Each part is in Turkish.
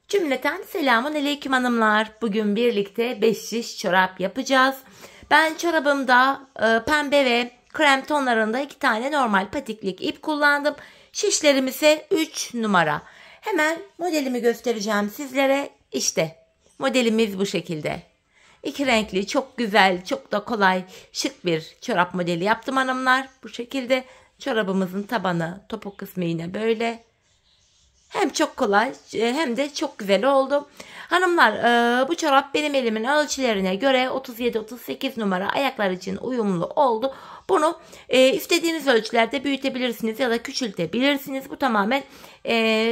Cümleten selamun aleyküm hanımlar. Bugün birlikte 5 şiş çorap yapacağız. Ben çorabımda pembe ve krem tonlarında 2 tane normal patiklik ip kullandım. Şişlerim ise 3 numara. Hemen modelimi göstereceğim sizlere. İşte modelimiz bu şekilde. 2 renkli, çok güzel, çok da kolay, şık bir çorap modeli yaptım hanımlar. Bu şekilde çorabımızın tabanı, topuk kısmı yine böyle. Hem çok kolay hem de çok güzel oldu. Hanımlar, bu çorap benim elimin ölçülerine göre 37-38 numara ayaklar için uyumlu oldu. Bunu istediğiniz ölçülerde büyütebilirsiniz ya da küçültebilirsiniz. Bu tamamen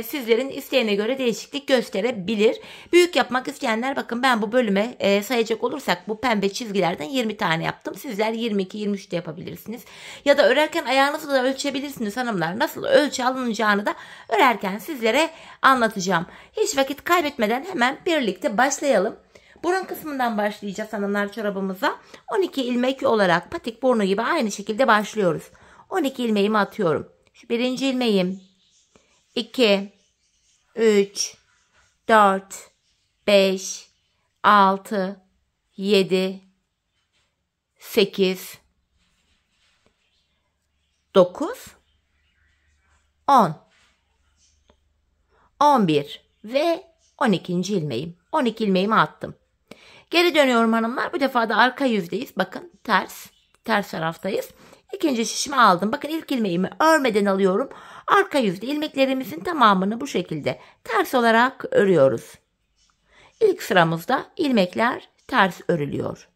sizlerin isteğine göre değişiklik gösterebilir. Büyük yapmak isteyenler, bakın ben bu bölüme sayacak olursak bu pembe çizgilerden 20 tane yaptım. Sizler 22-23 de yapabilirsiniz. Ya da örerken ayağınızı da ölçebilirsiniz hanımlar. Nasıl ölçü alınacağını da örerken sizlere anlatacağım. Hiç vakit kaybetmeden hemen birlikte başlayalım. Burun kısmından başlayacağız hanımlar çorabımıza. 12 ilmek olarak patik burnu gibi aynı şekilde başlıyoruz. 12 ilmeğimi atıyorum. Şu birinci ilmeğim, 2, 3, 4, 5, 6, 7, 8, 9, 10, 11 ve 12. ilmeğim. 12 ilmeğimi attım. Geri dönüyorum hanımlar. Bu defa da arka yüzdeyiz. Bakın ters taraftayız. İkinci şişimi aldım. Bakın ilk ilmeğimi örmeden alıyorum. Arka yüzde ilmeklerimizin tamamını bu şekilde ters olarak örüyoruz. İlk sıramızda ilmekler ters örülüyor.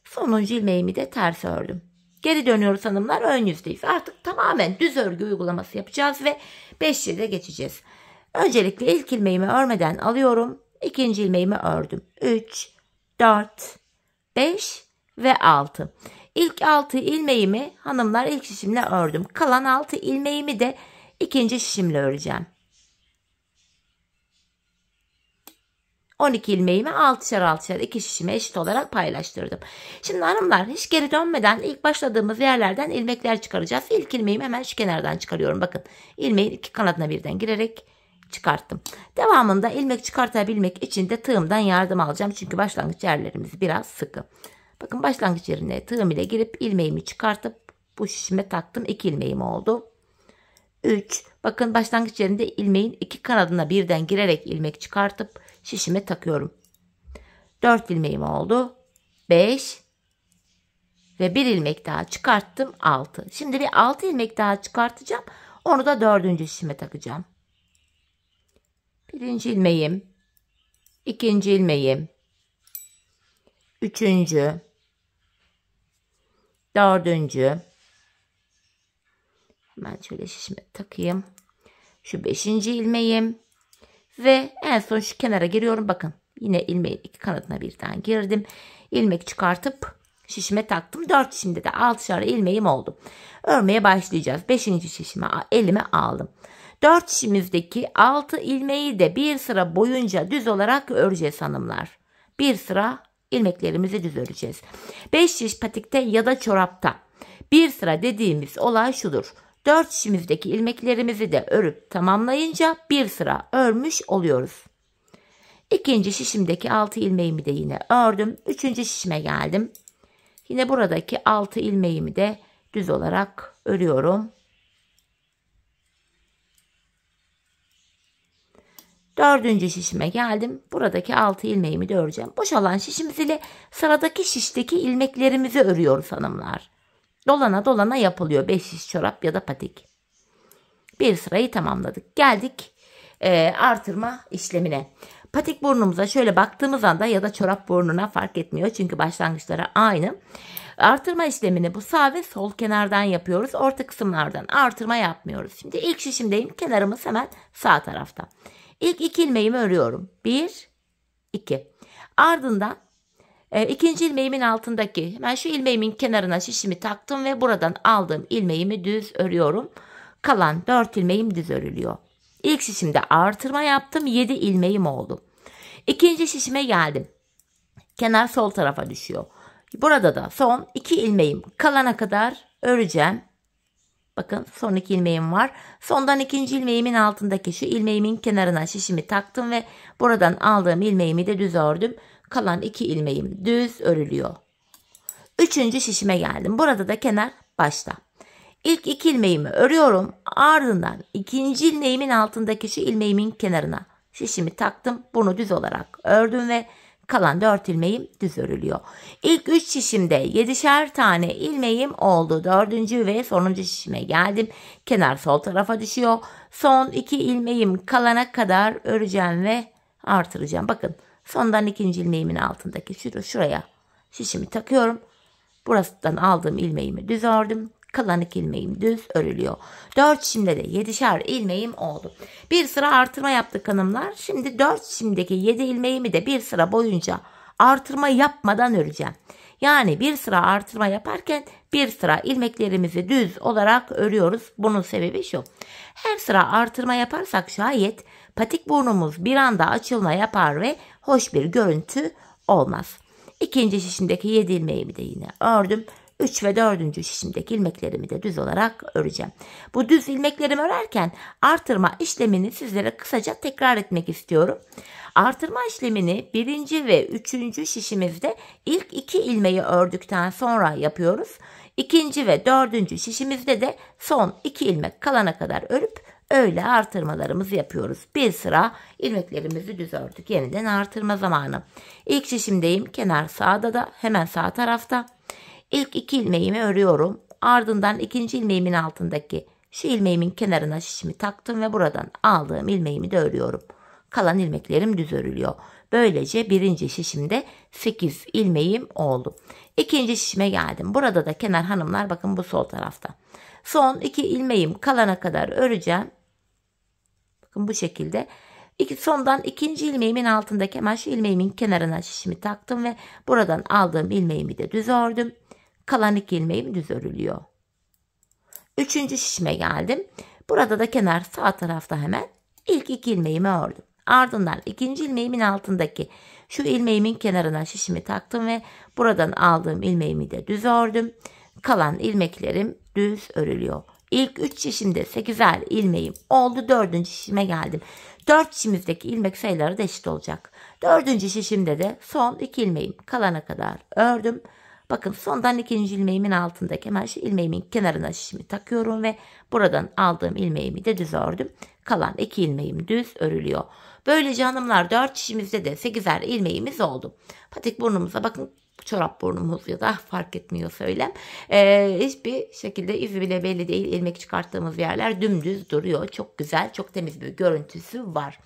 Sonuncu ilmeğimi de ters ördüm. Geri dönüyoruz hanımlar, ön yüzdeyiz. Artık tamamen düz örgü uygulaması yapacağız ve 5 yere geçeceğiz. Öncelikle ilk ilmeğimi örmeden alıyorum. İkinci ilmeğimi ördüm. 3, 4, 5 ve 6. İlk 6 ilmeğimi hanımlar ilk şişimle ördüm. Kalan 6 ilmeğimi de ikinci şişimle öreceğim. 12 ilmeğimi 6'şar iki şişime eşit olarak paylaştırdım. Şimdi hanımlar, hiç geri dönmeden ilk başladığımız yerlerden ilmekler çıkaracağız. İlk ilmeğimi hemen şu kenardan çıkarıyorum. Bakın, ilmeğin iki kanadına birden girerek çıkarttım. Devamında ilmek çıkartabilmek için de tığımdan yardım alacağım. Çünkü başlangıç yerlerimiz biraz sıkı. Bakın, başlangıç yerine tığım ile girip ilmeğimi çıkartıp bu şişime taktım. 2 ilmeğim oldu. 3. Bakın, başlangıç yerinde ilmeğin iki kanadına birden girerek ilmek çıkartıp şişime takıyorum. 4 ilmeğim oldu. 5 ve bir ilmek daha çıkarttım. 6. Şimdi bir 6 ilmek daha çıkartacağım. Onu da 4. şişime takacağım. Birinci ilmeğim, ikinci ilmeğim, 3. 4. Hemen şöyle şişime takayım. Şu 5. ilmeğim ve en son şu kenara giriyorum. Bakın, yine ilmeğin iki kanadına birden girdim. İlmek çıkartıp şişime taktım. 4 şişimde de 6'şar ilmeğim oldu. Örmeye başlayacağız. 5. şişime elime aldım. 4 şişimizdeki 6 ilmeği de bir sıra boyunca düz olarak öreceğiz hanımlar. Bir sıra ilmeklerimizi düz öreceğiz. 5 şiş patikte ya da çorapta bir sıra dediğimiz olay şudur. 4 şişimizdeki ilmeklerimizi de örüp tamamlayınca bir sıra örmüş oluyoruz. İkinci şişimdeki 6 ilmeğimi de yine ördüm. 3. şişime geldim. Yine buradaki 6 ilmeğimi de düz olarak örüyorum. 4. şişime geldim. Buradaki 6 ilmeğimi de öreceğim. Boşalan şişimiz ile sıradaki şişteki ilmeklerimizi örüyoruz hanımlar. Dolana dolana yapılıyor 5 şiş çorap ya da patik. Bir sırayı tamamladık. Geldik artırma işlemine. Patik burnumuza şöyle baktığımız anda ya da çorap burnuna fark etmiyor. Çünkü başlangıçları aynı. Artırma işlemini bu sağ ve sol kenardan yapıyoruz. Orta kısımlardan artırma yapmıyoruz. Şimdi ilk şişimdeyim. Kenarımız hemen sağ tarafta. İlk 2 ilmeğimi örüyorum. 1, 2. Ardından ikinci ilmeğimin altındaki hemen şu ilmeğimin kenarına şişimi taktım ve buradan aldığım ilmeğimi düz örüyorum. Kalan 4 ilmeğim düz örülüyor. İlk şişimde artırma yaptım. 7 ilmeğim oldu. İkinci şişime geldim. Kenar sol tarafa düşüyor. Burada da son 2 ilmeğim kalana kadar öreceğim. Bakın son 2 ilmeğim var. Sondan ikinci ilmeğimin altındaki şu ilmeğimin kenarına şişimi taktım ve buradan aldığım ilmeğimi de düz ördüm. Kalan 2 ilmeğim düz örülüyor. Üçüncü şişime geldim. Burada da kenar başta. İlk 2 ilmeğimi örüyorum. Ardından ikinci ilmeğimin altındaki şu ilmeğimin kenarına şişimi taktım. Bunu düz olarak ördüm ve kalan 4 ilmeğim düz örülüyor. İlk 3 şişimde 7'şer tane ilmeğim oldu. 4. ve sonuncu şişime geldim. Kenar sol tarafa düşüyor. Son 2 ilmeğim kalana kadar öreceğim ve artıracağım. Bakın sondan ikinci ilmeğimin altındaki şuraya şişimi takıyorum. Burasından aldığım ilmeğimi düz ördüm. Kalan 2 ilmeğim düz örülüyor. 4 şişimde de 7'şer ilmeğim oldu. Bir sıra artırma yaptık hanımlar. Şimdi 4 şişimdeki 7 ilmeğimi de bir sıra boyunca artırma yapmadan öreceğim. Yani bir sıra artırma yaparken bir sıra ilmeklerimizi düz olarak örüyoruz. Bunun sebebi şu. Her sıra artırma yaparsak şayet patik burnumuz bir anda açılma yapar ve hoş bir görüntü olmaz. İkinci şişimdeki 7 ilmeğimi de yine ördüm. 3 ve 4. şişimdeki ilmeklerimi de düz olarak öreceğim. Bu düz ilmeklerimi örerken artırma işlemini sizlere kısaca tekrar etmek istiyorum. Artırma işlemini 1. ve 3. şişimizde ilk 2 ilmeği ördükten sonra yapıyoruz. 2. ve 4. şişimizde de son 2 ilmek kalana kadar örüp öyle artırmalarımızı yapıyoruz. Bir sıra ilmeklerimizi düz ördük. Yeniden artırma zamanı. İlk şişimdeyim. Kenar sağda da hemen sağ tarafta. İlk 2 ilmeğimi örüyorum. Ardından ikinci ilmeğimin altındaki şu ilmeğimin kenarına şişimi taktım ve buradan aldığım ilmeğimi de örüyorum. Kalan ilmeklerim düz örülüyor. Böylece birinci şişimde 8 ilmeğim oldu. İkinci şişime geldim. Burada da kenar hanımlar bakın bu sol tarafta. Son 2 ilmeğim kalana kadar öreceğim. Bakın bu şekilde. Sondan ikinci ilmeğimin altındaki hemen şu ilmeğimin kenarına şişimi taktım ve buradan aldığım ilmeğimi de düz ördüm. Kalan 2 ilmeğim düz örülüyor. Üçüncü şişime geldim. Burada da kenar sağ tarafta hemen ilk 2 ilmeğimi ördüm. Ardından ikinci ilmeğimin altındaki şu ilmeğimin kenarına şişimi taktım ve buradan aldığım ilmeğimi de düz ördüm. Kalan ilmeklerim düz örülüyor. İlk 3 şişimde 8'er ilmeğim oldu. 4. şişime geldim. 4 şişimizdeki ilmek sayıları da eşit olacak. 4. şişimde de son 2 ilmeğim kalana kadar ördüm. Bakın sondan ikinci ilmeğimin altındaki hemen şu ilmeğimin kenarına şişimi takıyorum ve buradan aldığım ilmeğimi de düz ördüm. Kalan 2 ilmeğim düz örülüyor. Böylece hanımlar 4 şişimizde de 8'er ilmeğimiz oldu. Patik burnumuza bakın, çorap burnumuz ya da fark etmiyor söylem. Hiçbir şekilde izi bile belli değil. İlmek çıkarttığımız yerler dümdüz duruyor. Çok güzel, çok temiz bir görüntüsü var.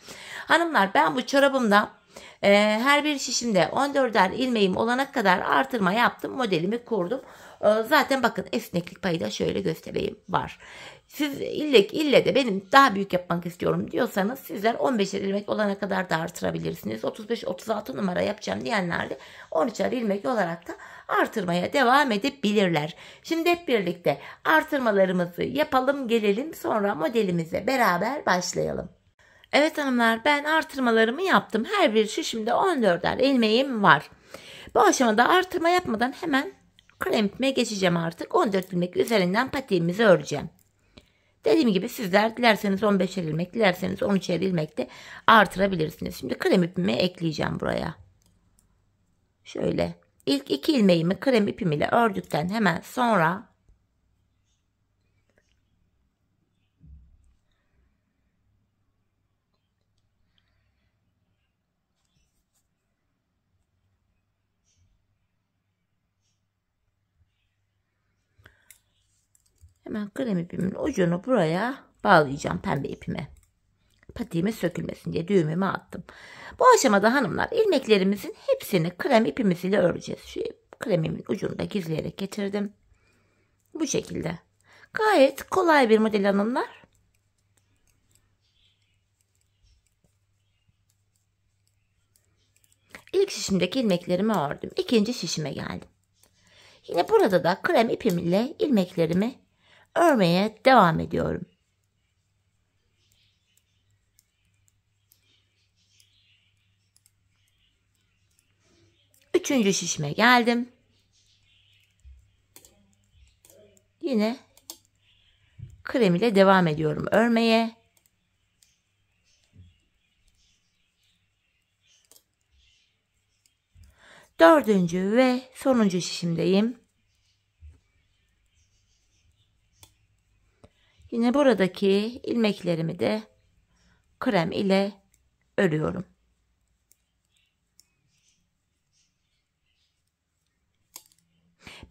Hanımlar ben bu çorabımda her bir şişimde 14'er ilmeğim olana kadar artırma yaptım. Modelimi kurdum. Zaten bakın esneklik payı da şöyle göstereyim var. Siz ille de benim daha büyük yapmak istiyorum diyorsanız sizler 15'er ilmek olana kadar da artırabilirsiniz. 35-36 numara yapacağım diyenler de 13'er ilmek olarak da artırmaya devam edebilirler. Şimdi hep birlikte artırmalarımızı yapalım gelelim, sonra modelimize beraber başlayalım. Evet hanımlar, ben artırmalarımı yaptım. Her bir şişimde 14'er ilmeğim var. Bu aşamada artırma yapmadan hemen krem ipime geçeceğim artık. 14 ilmek üzerinden patiğimizi öreceğim. Dediğim gibi sizler dilerseniz 15'er ilmek, dilerseniz 13'er ilmek de artırabilirsiniz. Şimdi krem ipimi ekleyeceğim buraya. Şöyle ilk 2 ilmeğimi krem ipim ile ördükten hemen sonra hemen krem ipimin ucunu buraya bağlayacağım, pembe ipime. Patiğimiz sökülmesin diye düğümümü attım. Bu aşamada hanımlar ilmeklerimizin hepsini krem ipimiz ile öreceğiz. Şu kremimin ucunu da gizleyerek getirdim. Bu şekilde. Gayet kolay bir model hanımlar. İlk şişimdeki ilmeklerimi ördüm. İkinci şişime geldim. Yine burada da krem ipim ile ilmeklerimi örmeye devam ediyorum. Üçüncü şişime geldim. Yine krem ile devam ediyorum örmeye. Dördüncü ve sonuncu şişimdeyim. Yine buradaki ilmeklerimi de krem ile örüyorum.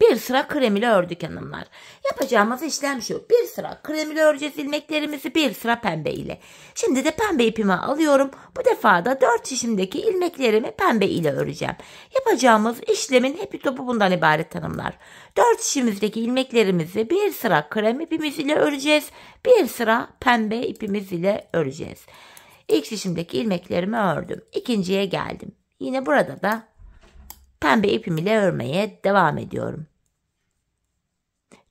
Bir sıra krem ile ördük hanımlar. Yapacağımız işlem şu. Bir sıra krem ile öreceğiz ilmeklerimizi, bir sıra pembe ile. Şimdi de pembe ipimi alıyorum. Bu defa da 4 şişimdeki ilmeklerimi pembe ile öreceğim. Yapacağımız işlemin hepi topu bundan ibaret hanımlar. 4 şişimizdeki ilmeklerimizi bir sıra krem ipimiz ile öreceğiz. Bir sıra pembe ipimiz ile öreceğiz. İlk şişimdeki ilmeklerimi ördüm. İkinciye geldim. Yine burada da pembe ipim ile örmeye devam ediyorum.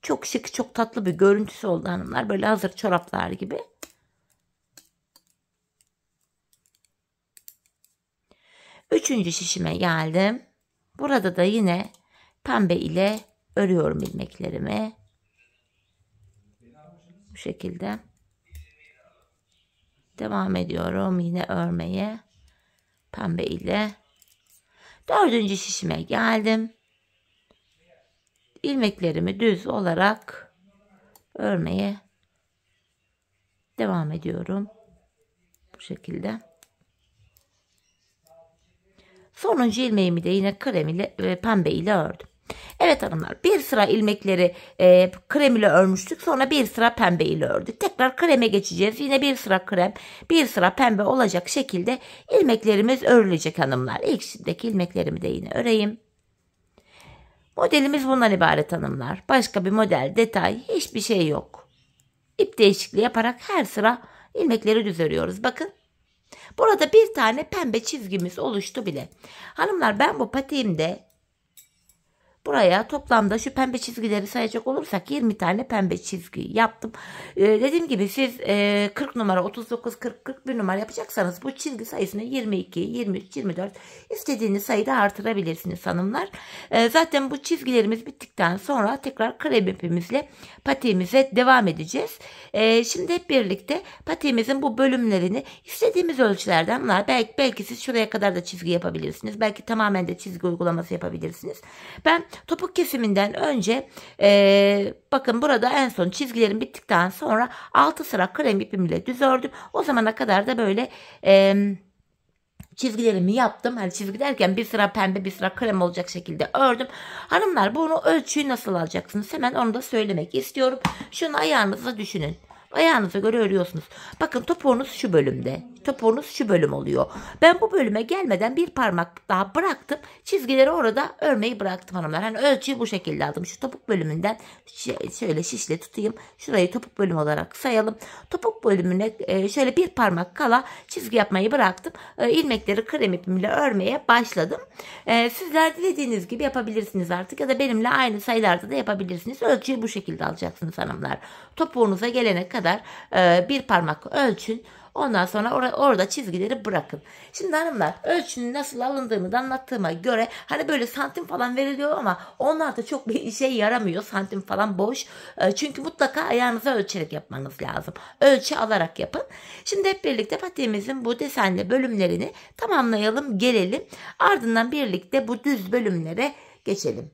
Çok şık, çok tatlı bir görüntüsü oldu hanımlar. Böyle hazır çoraplar gibi. Üçüncü şişime geldim. Burada da yine pembe ile örüyorum ilmeklerimi. Bu şekilde. Devam ediyorum yine örmeye. Pembe ile. Dördüncü şişime geldim. İlmeklerimi düz olarak örmeye devam ediyorum. Bu şekilde. Sonuncu ilmeğimi de yine krem ile pembe ile ördüm. Evet hanımlar, bir sıra ilmekleri krem ile örmüştük. Sonra bir sıra pembe ile ördük. Tekrar kreme geçeceğiz. Yine bir sıra krem, bir sıra pembe olacak şekilde ilmeklerimiz örülecek hanımlar. İlk şişimdeki ilmeklerimi de yine öreyim. Modelimiz bundan ibaret hanımlar. Başka bir model, detay, hiçbir şey yok. İp değişikliği yaparak her sıra ilmekleri düz örüyoruz. Bakın. Burada bir tane pembe çizgimiz oluştu bile. Hanımlar, ben bu patiğimde buraya toplamda şu pembe çizgileri sayacak olursak 20 tane pembe çizgi yaptım. Dediğim gibi siz 40 numara, 39, 40, 41 numara yapacaksanız bu çizgi sayısını 22, 23, 24 istediğiniz sayıda artırabilirsiniz hanımlar. Zaten bu çizgilerimiz bittikten sonra tekrar krem ipimizle patiğimize devam edeceğiz. Şimdi hep birlikte patiğimizin bu bölümlerini istediğimiz ölçülerden var. Belki siz şuraya kadar da çizgi yapabilirsiniz. Belki tamamen de çizgi uygulaması yapabilirsiniz. Ben topuk kesiminden önce bakın burada en son çizgilerim bittikten sonra 6 sıra krem ipimle düz ördüm. O zamana kadar da böyle çizgilerimi yaptım. Hani çizgi derken bir sıra pembe bir sıra krem olacak şekilde ördüm. Hanımlar, bunu ölçüyü nasıl alacaksınız? Hemen onu da söylemek istiyorum. Şunu ayağınıza düşünün. Ayağınıza göre örüyorsunuz. Bakın topuğunuz şu bölümde. Topuğunuz şu bölüm oluyor. Ben bu bölüme gelmeden bir parmak daha bıraktım. Çizgileri orada örmeyi bıraktım hanımlar. Hani ölçüyü bu şekilde aldım. Şu topuk bölümünden şöyle şişle tutayım. Şurayı topuk bölüm olarak sayalım. Topuk bölümüne şöyle bir parmak kala çizgi yapmayı bıraktım. İlmekleri krem ipimle örmeye başladım. Sizler dilediğiniz gibi yapabilirsiniz artık. Ya da benimle aynı sayılarda da yapabilirsiniz. Ölçüyü bu şekilde alacaksınız hanımlar. Topuğunuza gelene kadar bir parmak ölçün. Ondan sonra orada çizgileri bırakın. Şimdi hanımlar, ölçünün nasıl alındığını da anlattığıma göre hani böyle santim falan veriliyor ama onlar da çok bir işe yaramıyor. Santim falan boş. Çünkü mutlaka ayağınıza ölçerek yapmanız lazım. Ölçü alarak yapın. Şimdi hep birlikte patiğimizin bu desenli bölümlerini tamamlayalım, gelelim. Ardından birlikte bu düz bölümlere geçelim.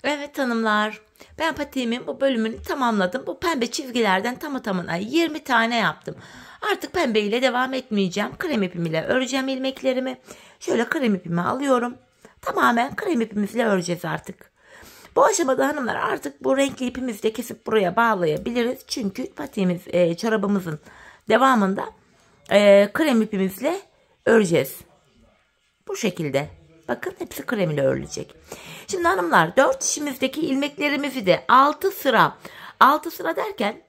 Evet hanımlar, ben patiğimin bu bölümünü tamamladım. Bu pembe çizgilerden tamına 20 tane yaptım. Artık pembe ile devam etmeyeceğim. Krem ipim ile öreceğim ilmeklerimi. Şöyle krem ipimi alıyorum. Tamamen krem ipimizle öreceğiz artık. Bu aşamada hanımlar artık bu renkli ipimizi de kesip buraya bağlayabiliriz. Çünkü patiğimiz çorabımızın devamında krem ipimizle öreceğiz. Bu şekilde. Bakın hepsi krem ile örülecek. Şimdi hanımlar 4 şişimizdeki ilmeklerimizi de 6 sıra. 6 sıra derken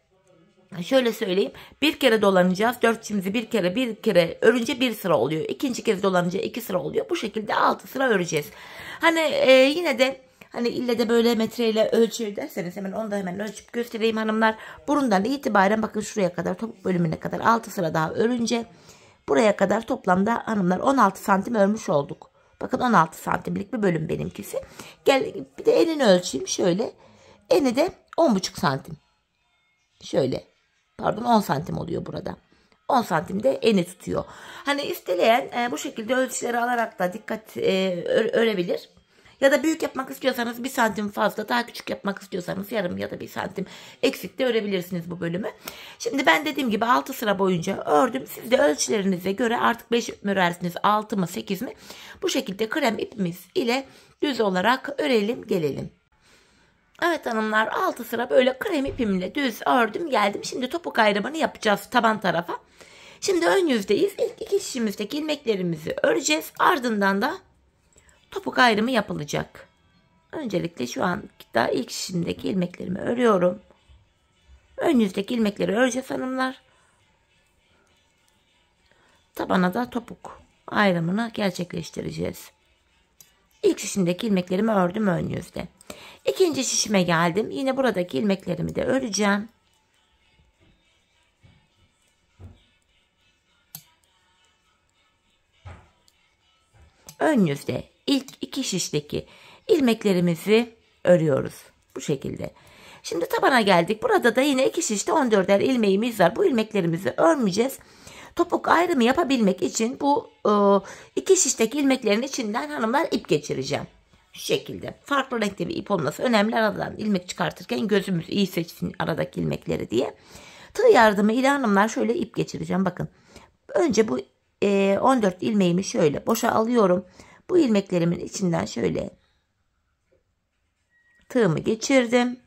şöyle söyleyeyim. Bir kere dolanacağız. 4 şişimizi bir kere örünce bir sıra oluyor. İkinci kez dolanınca 2 sıra oluyor. Bu şekilde 6 sıra öreceğiz. Hani yine de hani ille de böyle metreyle ölçüyor derseniz hemen onu da hemen ölçüp göstereyim hanımlar. Burundan itibaren bakın şuraya kadar topuk bölümüne kadar 6 sıra daha örünce buraya kadar toplamda hanımlar 16 santim örmüş olduk. Bakın 16 santimlik bir bölüm benimkisi. Gel bir de enini ölçeyim şöyle. Eni de 10,5 santim. Şöyle. Pardon 10 santim oluyor burada. 10 santimde eni tutuyor. Hani isteyen bu şekilde ölçüleri alarak da dikkat örebilir. Ya da büyük yapmak istiyorsanız 1 santim fazla, daha küçük yapmak istiyorsanız yarım ya da 1 santim eksik de örebilirsiniz bu bölümü. Şimdi ben dediğim gibi 6 sıra boyunca ördüm. Siz de ölçülerinize göre artık 5 mi örersiniz, 6 mı 8 mi? Bu şekilde krem ipimiz ile düz olarak örelim gelelim. Evet hanımlar 6 sıra böyle krem ipimle düz ördüm geldim. Şimdi topuk ayrımını yapacağız taban tarafa. Şimdi ön yüzdeyiz. İlk iki şişimizdeki ilmeklerimizi öreceğiz. Ardından da topuk ayrımı yapılacak. Öncelikle şu an daha ilk şişimdeki ilmeklerimi örüyorum. Ön yüzdeki ilmekleri öreceğiz hanımlar. Tabana da topuk ayrımını gerçekleştireceğiz. İlk şişimdeki ilmeklerimi ördüm ön yüzde. İkinci şişime geldim. Yine buradaki ilmeklerimi de öreceğim. Ön yüzde ilk iki şişteki ilmeklerimizi örüyoruz. Bu şekilde. Şimdi tabana geldik. Burada da yine iki şişte 14'er ilmeğimiz var. Bu ilmeklerimizi örmeyeceğiz. Topuk ayrımı yapabilmek için bu iki şişteki ilmeklerin içinden hanımlar ip geçireceğim. Şu şekilde. Farklı renkte bir ip olması önemli. Aradan ilmek çıkartırken gözümüz iyi seçsin aradaki ilmekleri diye. Tığ yardımı ile hanımlar şöyle ip geçireceğim. Bakın. Önce bu 14 ilmeğimi şöyle boşa alıyorum. Bu ilmeklerimin içinden şöyle tığımı geçirdim.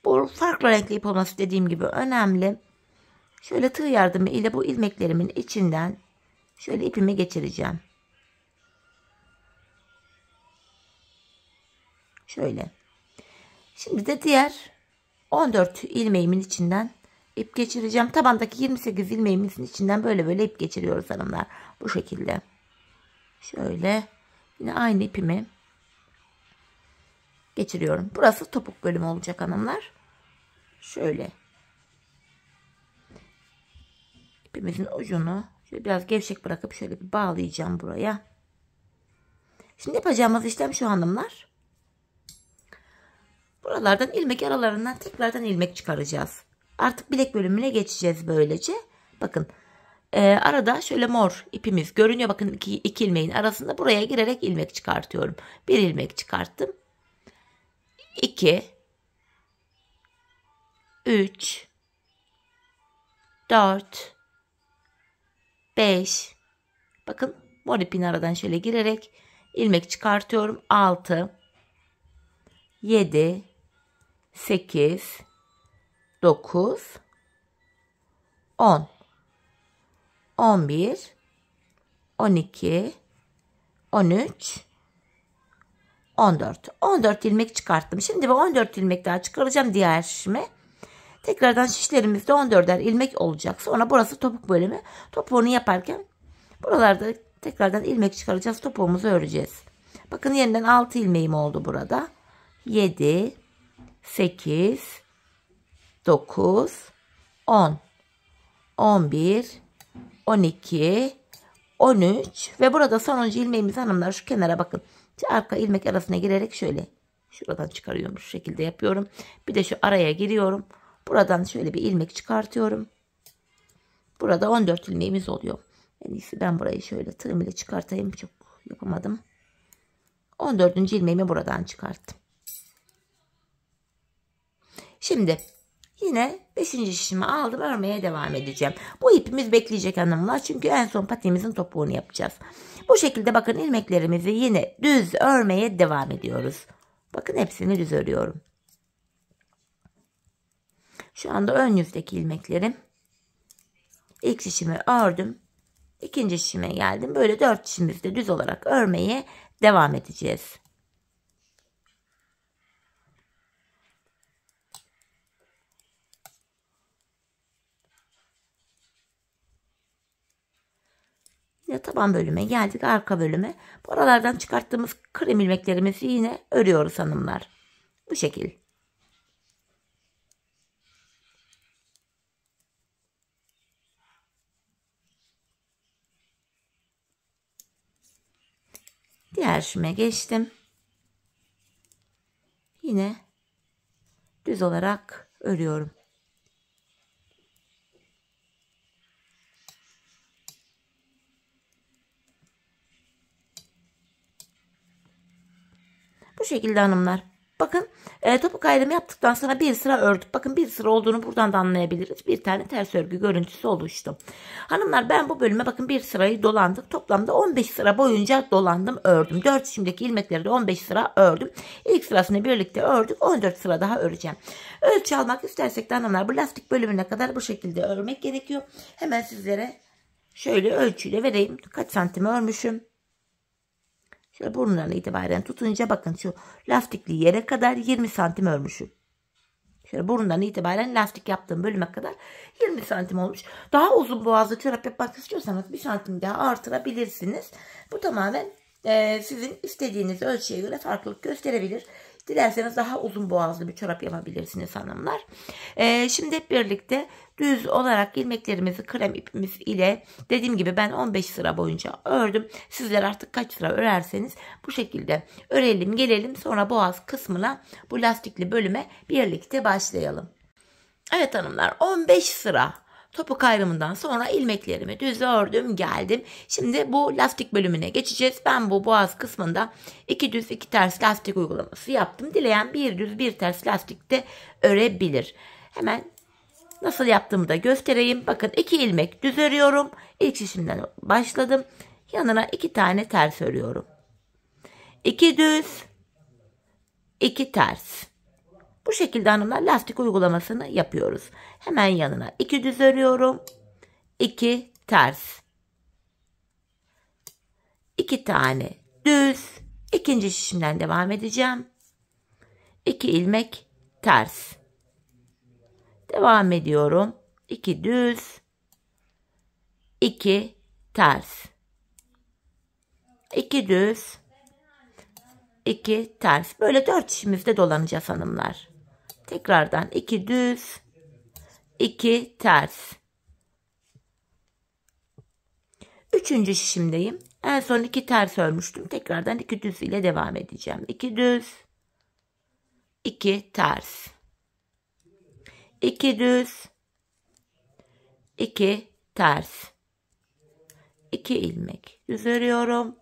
Bu farklı renkli ip olması dediğim gibi önemli. Şöyle tığ yardımı ile bu ilmeklerimin içinden şöyle ipimi geçireceğim. Şöyle. Şimdi de diğer 14 ilmeğimin içinden ip geçireceğim. Tabandaki 28 ilmeğimizin içinden böyle ip geçiriyoruz hanımlar. Bu şekilde. Şöyle. Yine aynı ipimi geçiriyorum. Burası topuk bölümü olacak hanımlar. Şöyle. İpimizin ucunu şöyle biraz gevşek bırakıp şöyle bir bağlayacağım buraya. Şimdi yapacağımız işlem şu hanımlar. Buralardan ilmek aralarından tekrardan ilmek çıkaracağız. Artık bilek bölümüne geçeceğiz böylece. Bakın arada şöyle mor ipimiz görünüyor. Bakın iki ilmeğin arasında buraya girerek ilmek çıkartıyorum. Bir ilmek çıkarttım. 2 3 4 5 bakın mor ipin aradan şöyle girerek ilmek çıkartıyorum. 6 7 8 9 10 11 12 13 14 ilmek çıkarttım. Şimdi bu 14 ilmek daha çıkaracağım diğer şişime. Tekrardan şişlerimizde 14'er ilmek olacak. Sonra burası topuk bölümü. Topuğunu yaparken buralarda tekrardan ilmek çıkaracağız. Topuğumuzu öreceğiz. Bakın yeniden 6 ilmeğim oldu burada. 7 8 9 10 11 12 13 ve burada sonuncu ilmeğimiz hanımlar şu kenara bakın. Arka ilmek arasına girerek şöyle şuradan çıkarıyorum. Şu şekilde yapıyorum. Bir de şu araya giriyorum. Buradan şöyle bir ilmek çıkartıyorum. Burada 14 ilmeğimiz oluyor. En iyisi ben burayı şöyle tığım ile çıkartayım. Çok yapamadım. 14. ilmeğimi buradan çıkarttım. Şimdi yine 5. şişimi aldım. Örmeye devam edeceğim. Bu ipimiz bekleyecek hanımlar. Çünkü en son patiğimizin topuğunu yapacağız. Bu şekilde bakın ilmeklerimizi yine düz örmeye devam ediyoruz. Bakın hepsini düz örüyorum. Şu anda ön yüzdeki ilmeklerim. İlk şişimi ördüm. İkinci şişime geldim. Böyle 4 şişimizde düz olarak örmeye devam edeceğiz. Yine taban bölüme geldik. Arka bölüme. Buralardan çıkarttığımız krem ilmeklerimizi yine örüyoruz hanımlar. Bu şekil. Diğer şişime geçtim. Yine düz olarak örüyorum. Bu şekilde hanımlar. Bakın topuk ayrımı yaptıktan sonra bir sıra ördük. Bakın bir sıra olduğunu buradan da anlayabiliriz. Bir tane ters örgü görüntüsü oluştu. Hanımlar ben bu bölüme bakın bir sırayı dolandık. Toplamda 15 sıra boyunca dolandım ördüm. 4 şimdiki ilmekleri de 15 sıra ördüm. İlk sırasını birlikte ördük. 14 sıra daha öreceğim. Ölçü almak istersek de hanımlar bu lastik bölümüne kadar bu şekilde örmek gerekiyor. Hemen sizlere şöyle ölçüyle vereyim. Kaç santim örmüşüm? Şöyle burnundan itibaren tutunca bakın şu lastikli yere kadar 20 santim örmüşüm. Şöyle burundan itibaren lastik yaptığım bölüme kadar 20 santim olmuş. Daha uzun boğazlı çorap yapmak istiyorsanız 1 santim daha artırabilirsiniz. Bu tamamen sizin istediğiniz ölçüye göre farklılık gösterebilir. Dilerseniz daha uzun boğazlı bir çorap yapabilirsiniz hanımlar. Şimdi hep birlikte düz olarak ilmeklerimizi krem ipimiz ile dediğim gibi ben 15 sıra boyunca ördüm. Sizler artık kaç sıra örerseniz bu şekilde örelim gelelim, sonra boğaz kısmına bu lastikli bölüme birlikte başlayalım. Evet hanımlar, 15 sıra topuk ayrımından sonra ilmeklerimi düz ördüm geldim. Şimdi bu lastik bölümüne geçeceğiz. Ben bu boğaz kısmında 2 düz 2 ters lastik uygulaması yaptım. Dileyen bir düz bir ters lastik de örebilir. Hemen nasıl yaptığımı da göstereyim. Bakın 2 ilmek düz örüyorum. İlk şişimden başladım. Yanına 2 tane ters örüyorum. 2 düz 2 ters. Bu şekilde hanımlar lastik uygulamasını yapıyoruz. Hemen yanına 2 düz örüyorum. 2 ters. 2 tane düz. İkinci şişimden devam edeceğim. 2 ilmek ters. Devam ediyorum. 2 düz. 2 ters. 2 düz. 2 ters. Böyle 4 şişimizde dolanacağız hanımlar. Tekrardan 2 düz, 2 ters. Üçüncü şişimdeyim. En son 2 ters örmüştüm. Tekrardan 2 düz ile devam edeceğim. 2 düz, 2 ters. 2 düz, 2 ters. 2 ilmek düz örüyorum.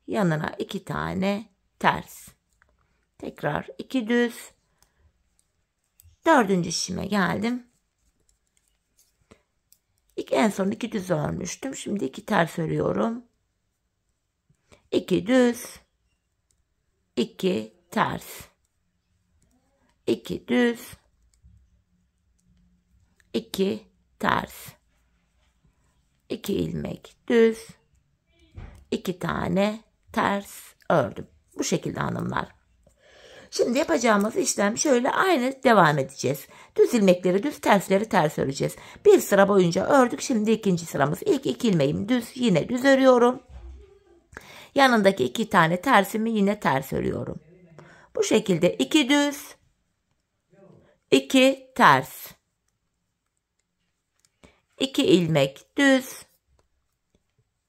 Yanına 2 tane ters. Tekrar 2 düz. Dördüncü şişime geldim. En son 2 düz örmüştüm. Şimdi 2 ters örüyorum. 2 düz. 2 ters. 2 düz. 2 ters. 2 ilmek düz. 2 tane ters ördüm. Bu şekilde hanımlar. Şimdi yapacağımız işlem şöyle aynı devam edeceğiz. Düz ilmekleri düz, tersleri ters öreceğiz. Bir sıra boyunca ördük. Şimdi ikinci sıramız. İlk 2 ilmeğimi düz, yine düz örüyorum. Yanındaki 2 tane tersimi yine ters örüyorum. Bu şekilde 2 düz, 2 ters. 2 ilmek düz,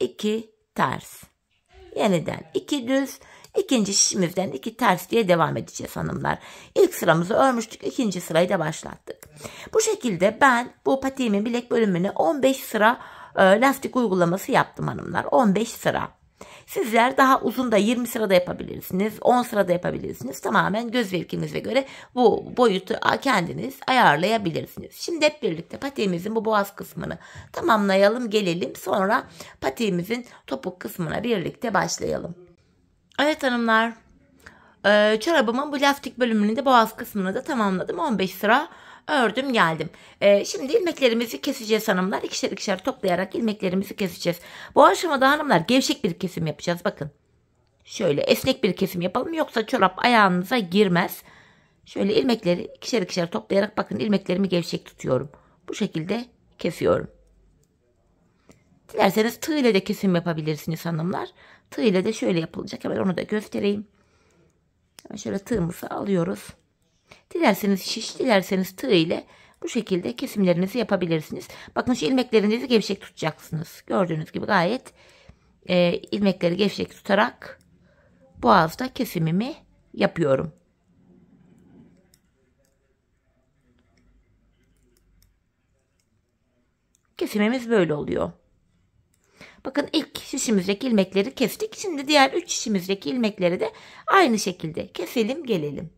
2 ters. Yeniden 2 düz. İkinci şişimizden 2 ters diye devam edeceğiz hanımlar. İlk sıramızı örmüştük. İkinci sırayı da başlattık. Bu şekilde ben bu patiğimin bilek bölümüne 15 sıra lastik uygulaması yaptım hanımlar. 15 sıra. Sizler daha uzun da 20 sırada yapabilirsiniz. 10 sırada yapabilirsiniz. Tamamen göz zevkinize göre bu boyutu kendiniz ayarlayabilirsiniz. Şimdi hep birlikte patiğimizin bu boğaz kısmını tamamlayalım gelelim. Sonra patiğimizin topuk kısmına birlikte başlayalım. Evet hanımlar, çorabımın bu lastik bölümünün de boğaz kısmını da tamamladım. 15 sıra ördüm geldim. Şimdi ilmeklerimizi keseceğiz hanımlar. İkişer ikişer toplayarak ilmeklerimizi keseceğiz. Bu aşamada hanımlar gevşek bir kesim yapacağız. Bakın şöyle esnek bir kesim yapalım, yoksa çorap ayağınıza girmez. Şöyle ilmekleri ikişer ikişer toplayarak bakın ilmeklerimi gevşek tutuyorum. Bu şekilde kesiyorum. Dilerseniz tığ ile de kesim yapabilirsiniz hanımlar. Tığ ile de şöyle yapılacak. Hemen onu da göstereyim. Hemen şöyle tığımızı alıyoruz. Dilerseniz şiş, dilerseniz tığ ile bu şekilde kesimlerinizi yapabilirsiniz. Bakın şu ilmeklerinizi gevşek tutacaksınız. Gördüğünüz gibi gayet ilmekleri gevşek tutarak boğazda kesimimi yapıyorum. Kesimimiz böyle oluyor. Bakın ilk şişimizdeki ilmekleri kestik. Şimdi diğer 3 şişimizdeki ilmekleri de aynı şekilde keselim gelelim.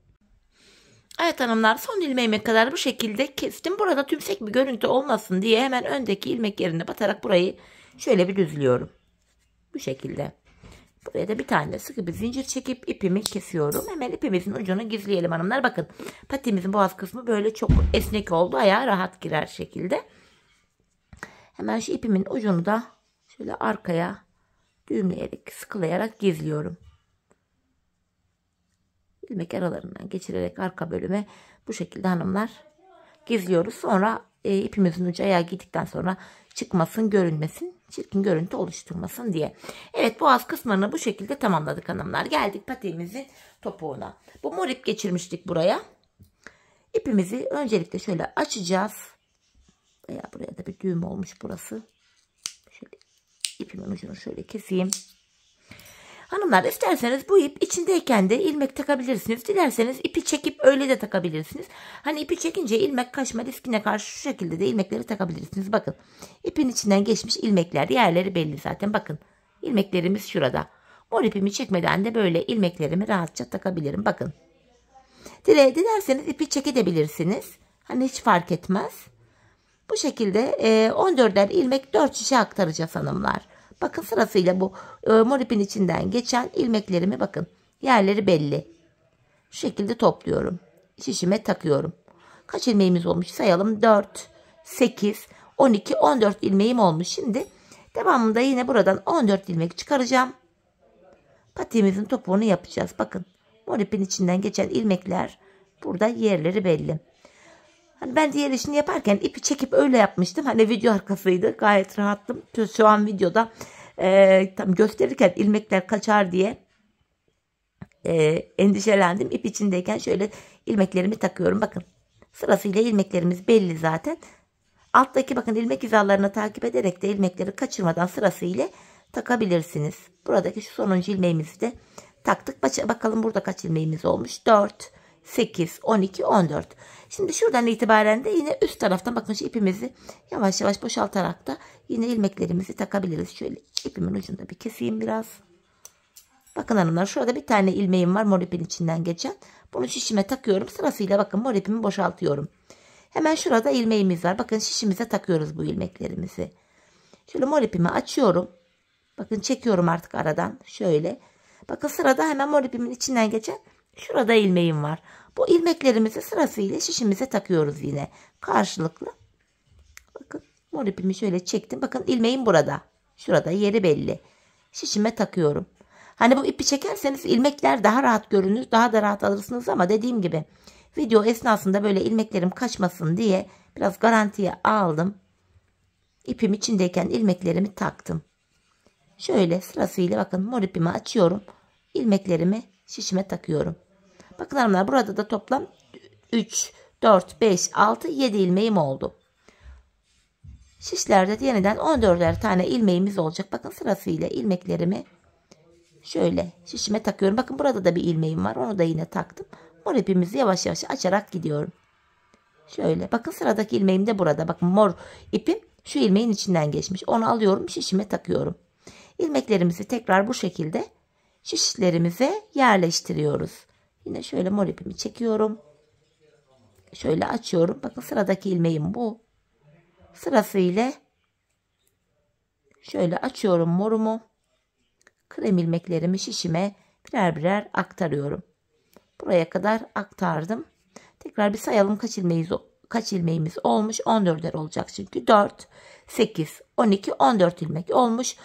Evet hanımlar, son ilmeğime kadar bu şekilde kestim. Burada tümsek bir görüntü olmasın diye hemen öndeki ilmek yerine batarak burayı şöyle bir düzlüyorum. Bu şekilde. Buraya da bir tane sıkı bir zincir çekip ipimi kesiyorum. Hemen ipimizin ucunu gizleyelim hanımlar. Bakın patimizin boğaz kısmı böyle çok esnek oldu. Ayağa rahat girer şekilde. Hemen şu ipimin ucunu da şöyle arkaya düğümleyerek, sıkılayarak gizliyorum. İlmek aralarından geçirerek arka bölüme bu şekilde hanımlar gizliyoruz. Sonra ipimizin ucu ayağa gittikten sonra çıkmasın, görünmesin, çirkin görüntü oluşturmasın diye. Evet, boğaz kısmını bu şekilde tamamladık hanımlar. Geldik patiğimizin topuğuna. Bu mor ip geçirmiştik buraya. İpimizi öncelikle şöyle açacağız. Veya buraya da bir düğüm olmuş burası. Şöyle ipimin ucunu şöyle keseyim. Hanımlar, isterseniz bu ip içindeyken de ilmek takabilirsiniz. Dilerseniz ipi çekip öyle de takabilirsiniz. Hani ipi çekince ilmek kaçma riskine karşı şu şekilde de ilmekleri takabilirsiniz. Bakın ipin içinden geçmiş ilmekler, yerleri belli zaten. Bakın ilmeklerimiz şurada. Mor ipimi çekmeden de böyle ilmeklerimi rahatça takabilirim. Bakın. Dilerseniz ipi çekebilirsiniz. Hani hiç fark etmez. Bu şekilde 14'er ilmek 4 şişe aktaracağız hanımlar. Bakın sırasıyla bu mor ipin içinden geçen ilmeklerimi bakın. Yerleri belli. Şu şekilde topluyorum. Şişime takıyorum. Kaç ilmeğimiz olmuş sayalım. 4, 8, 12, 14 ilmeğim olmuş. Şimdi devamında yine buradan 14 ilmek çıkaracağım. Patiğimizin topuğunu yapacağız. Bakın mor ipin içinden geçen ilmekler burada yerleri belli. Hani ben diğer işini yaparken ipi çekip öyle yapmıştım. Hani video arkasıydı. Gayet rahattım. Şu an videoda tam gösterirken ilmekler kaçar diye endişelendim. İp içindeyken şöyle ilmeklerimi takıyorum. Bakın sırasıyla ilmeklerimiz belli zaten. Alttaki bakın ilmek hizalarını takip ederek de ilmekleri kaçırmadan sırasıyla takabilirsiniz. Buradaki şu sonuncu ilmeğimizi de taktık. Bakalım burada kaç ilmeğimiz olmuş. 4, 8, 12, 14. Şimdi şuradan itibaren de yine üst taraftan bakın şu ipimizi yavaş yavaş boşaltarak da yine ilmeklerimizi takabiliriz. Şöyle ipimin ucunda bir keseyim biraz. Bakın hanımlar, şurada bir tane ilmeğim var mor ipin içinden geçen. Bunu şişime takıyorum. Sırasıyla bakın mor ipimi boşaltıyorum. Hemen şurada ilmeğimiz var. Bakın şişimize takıyoruz bu ilmeklerimizi. Şöyle mor ipimi açıyorum. Bakın çekiyorum artık aradan. Şöyle. Bakın sırada hemen mor ipimin içinden geçen şurada ilmeğim var. Bu ilmeklerimizi sırasıyla şişimize takıyoruz yine. Karşılıklı. Bakın mor ipimi şöyle çektim. Bakın ilmeğim burada. Şurada yeri belli. Şişime takıyorum. Hani bu ipi çekerseniz ilmekler daha rahat görünür. Daha da rahat alırsınız ama dediğim gibi video esnasında böyle ilmeklerim kaçmasın diye biraz garantiye aldım. İpim içindeyken ilmeklerimi taktım. Şöyle sırasıyla bakın mor ipimi açıyorum. İlmeklerimi şişime takıyorum. Bakın hanımlar, burada da toplam 3, 4, 5, 6, 7 ilmeğim oldu. Şişlerde yeniden 14'er tane ilmeğimiz olacak. Bakın sırasıyla ilmeklerimi şöyle şişime takıyorum. Bakın burada da bir ilmeğim var. Onu da yine taktım. Mor ipimizi yavaş yavaş açarak gidiyorum. Şöyle bakın sıradaki ilmeğim de burada. Bakın mor ipim şu ilmeğin içinden geçmiş. Onu alıyorum, şişime takıyorum. İlmeklerimizi tekrar bu şekilde şişlerimize yerleştiriyoruz. Yine şöyle mor ipimi çekiyorum. Şöyle açıyorum. Bakın sıradaki ilmeğim bu. Sırasıyla şöyle açıyorum morumu. Krem ilmeklerimi şişime birer birer aktarıyorum. Buraya kadar aktardım. Tekrar bir sayalım kaç ilmeğimiz olmuş. 14'er olacak çünkü. 4, 8, 12, 14 ilmek olmuş.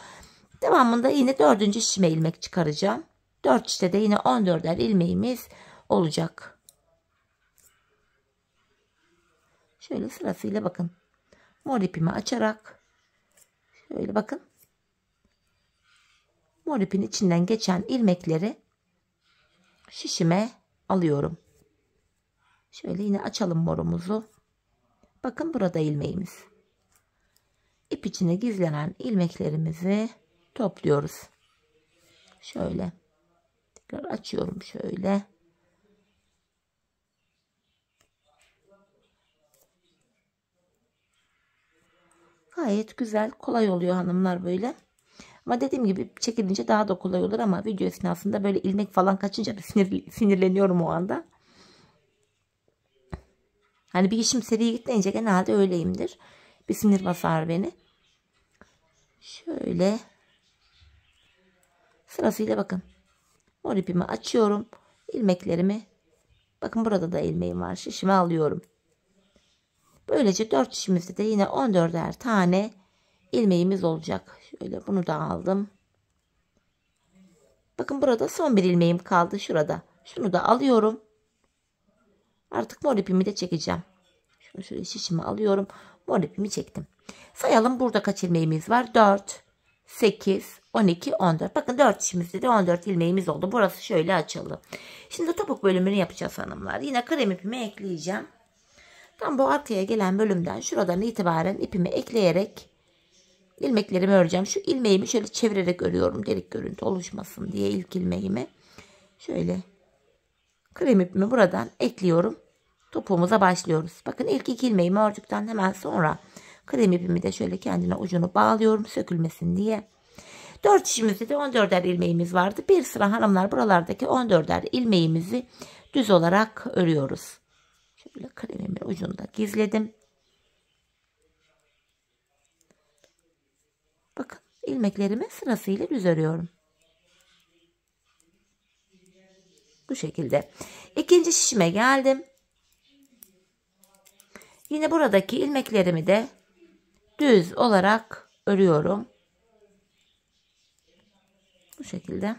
Devamında yine 4. şişime ilmek çıkaracağım. 4 işte de yine 14'er ilmeğimiz olacak. Şöyle sırasıyla bakın. Mor ipimi açarak şöyle bakın. Mor ipin içinden geçen ilmekleri şişime alıyorum. Şöyle yine açalım morumuzu. Bakın burada ilmeğimiz. İp içine gizlenen ilmeklerimizi topluyoruz. Şöyle. Tekrar açıyorum şöyle. Gayet güzel, kolay oluyor hanımlar böyle. Ama dediğim gibi çekilince daha da kolay olur ama video esnasında böyle ilmek falan kaçınca bir sinirleniyorum o anda. Hani bir işim seri gitmeyince genelde öyleyimdir. Bir sinir basar beni. Şöyle sırasıyla bakın. Mor ipimi açıyorum. İlmeklerimi, bakın burada da ilmeğim var. Şişime alıyorum. Böylece 4 şişimizde de yine 14'er tane ilmeğimiz olacak. Şöyle bunu da aldım. Bakın burada son bir ilmeğim kaldı şurada. Şunu da alıyorum. Artık mor ipimi de çekeceğim. Şunu şöyle şişime alıyorum. Mor ipimi çektim. Sayalım burada kaç ilmeğimiz var? 4, 8, 12, 14. Bakın 4 şişimizde de 14 ilmeğimiz oldu. Burası şöyle açıldı. Şimdi topuk bölümünü yapacağız hanımlar. Yine krem ipimi ekleyeceğim. Tam bu arkaya gelen bölümden şuradan itibaren ipimi ekleyerek ilmeklerimi öreceğim. Şu ilmeğimi şöyle çevirerek örüyorum. Delik görüntü oluşmasın diye ilk ilmeğimi. Şöyle krem ipimi buradan ekliyorum. Topuğumuza başlıyoruz. Bakın ilk 2 ilmeğimi ördükten hemen sonra krem ipimi de şöyle kendine ucunu bağlıyorum sökülmesin diye. 4 şişimizde de 14'er ilmeğimiz vardı. Bir sıra hanımlar buralardaki 14'er ilmeğimizi düz olarak örüyoruz. Şöyle kremimin ucunda gizledim. Bakın ilmeklerimi sırasıyla düz örüyorum. Bu şekilde. İkinci şişime geldim. Yine buradaki ilmeklerimi de düz olarak örüyorum. Bu şekilde.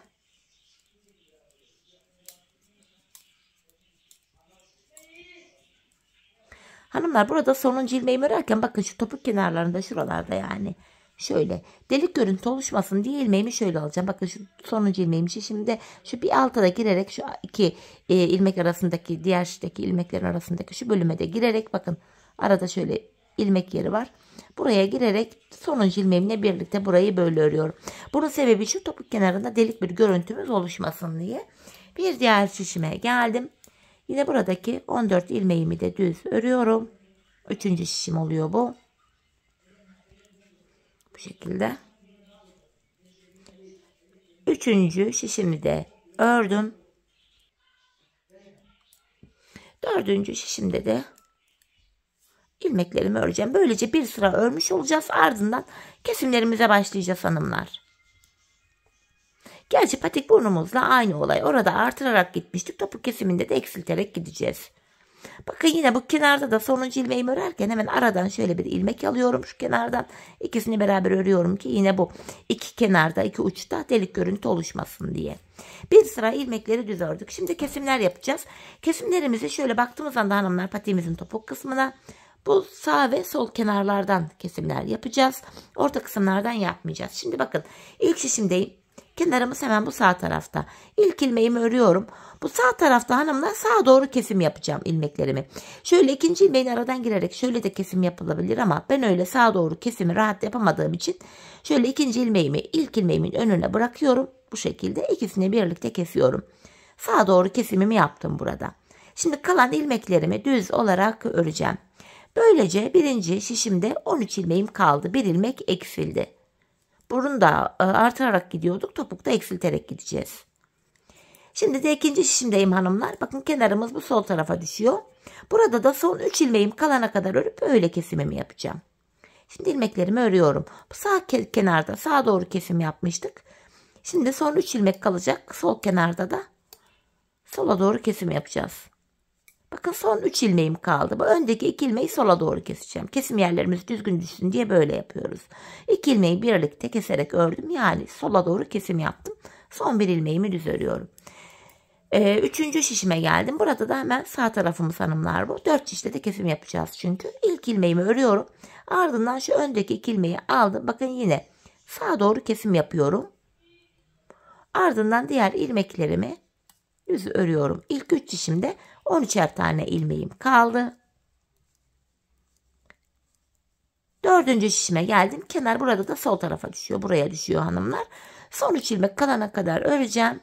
Hanımlar burada sonuncu ilmeğimi örerken bakın şu topuk kenarlarında şuralarda yani şöyle delik görüntü oluşmasın diye ilmeğimi şöyle alacağım. Bakın şu sonuncu ilmeğim şimdi şu bir alta da girerek şu iki ilmek arasındaki diğer şişteki ilmeklerin arasındaki şu bölüme de girerek bakın arada şöyle ilmek yeri var. Buraya girerek sonuncu ilmeğimle birlikte burayı böyle örüyorum. Bunun sebebi şu topuk kenarında delik bir görüntümüz oluşmasın diye. Bir diğer şişime geldim. Yine buradaki 14 ilmeğimi de düz örüyorum. Üçüncü şişim oluyor bu. Bu şekilde. Üçüncü şişimi de ördüm. Dördüncü şişimde de ilmeklerimi öreceğim. Böylece bir sıra örmüş olacağız. Ardından kesimlerimize başlayacağız hanımlar. Gerçi patik burnumuzla aynı olay. Orada artırarak gitmiştik. Topuk kesiminde de eksilterek gideceğiz. Bakın yine bu kenarda da sonuncu ilmeğimi örerken hemen aradan şöyle bir ilmek alıyorum. Şu kenardan ikisini beraber örüyorum ki yine bu iki kenarda iki uçta delik görüntü oluşmasın diye. Bir sıra ilmekleri düz ördük. Şimdi kesimler yapacağız. Kesimlerimizi şöyle baktığımız anda hanımlar patiğimizin topuk kısmına bu sağ ve sol kenarlardan kesimler yapacağız. Orta kısımlardan yapmayacağız. Şimdi bakın ilk şişimdeyim. Kenarımız hemen bu sağ tarafta. İlk ilmeğimi örüyorum. Bu sağ tarafta hanımlar sağa doğru kesim yapacağım ilmeklerimi. Şöyle ikinci ilmeğin aradan girerek şöyle de kesim yapılabilir ama ben öyle sağa doğru kesimi rahat yapamadığım için şöyle ikinci ilmeğimi ilk ilmeğimin önüne bırakıyorum. Bu şekilde ikisini birlikte kesiyorum. Sağa doğru kesimimi yaptım burada. Şimdi kalan ilmeklerimi düz olarak öreceğim. Böylece birinci şişimde 13 ilmeğim kaldı. Bir ilmek eksildi. Burun da artırarak gidiyorduk. Topukta eksilterek gideceğiz. Şimdi de ikinci şişimdeyim hanımlar. Bakın kenarımız bu sol tarafa düşüyor. Burada da son 3 ilmeğim kalana kadar örüp öyle kesimimi yapacağım. Şimdi ilmeklerimi örüyorum. Bu sağ kenarda sağa doğru kesim yapmıştık. Şimdi son 3 ilmek kalacak. Sol kenarda da sola doğru kesim yapacağız. Bakın son 3 ilmeğim kaldı. Bu öndeki 2 ilmeği sola doğru keseceğim. Kesim yerlerimiz düzgün düşsün diye böyle yapıyoruz. 2 ilmeği birlikte keserek ördüm. Yani sola doğru kesim yaptım. Son bir ilmeğimi düz örüyorum. Üçüncü şişime geldim. Burada da hemen sağ tarafımız hanımlar bu. 4 şişte de kesim yapacağız çünkü. İlk ilmeğimi örüyorum. Ardından şu öndeki 2 ilmeği aldım. Bakın yine sağa doğru kesim yapıyorum. Ardından diğer ilmeklerimi düz örüyorum. İlk 3 şişimde 13'er tane ilmeğim kaldı. Dördüncü şişime geldim. Kenar burada da sol tarafa düşüyor. Buraya düşüyor hanımlar. Son 3 ilmek kalana kadar öreceğim.